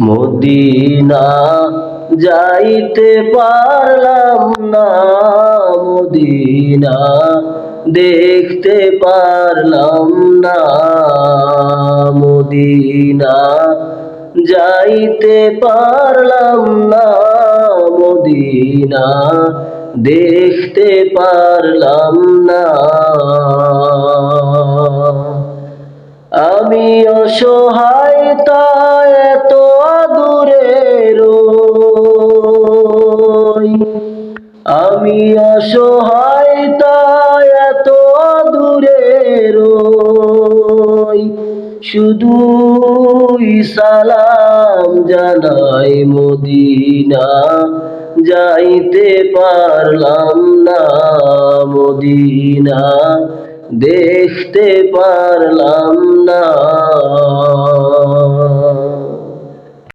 Medina যাইতে পারলাম না, মদিনা দেখতে পারলাম না, মদিনা যাইতে পারলাম না, মদিনা দেখতে পারলাম না। আমি অসহায় তাই এত দূরে রই, আমি অসহায় তাই এত দূরে রই, শুধুই সালাম জানাই মদিনা যাইতে পারলাম না, মদিনা দেখতে পারলাম না।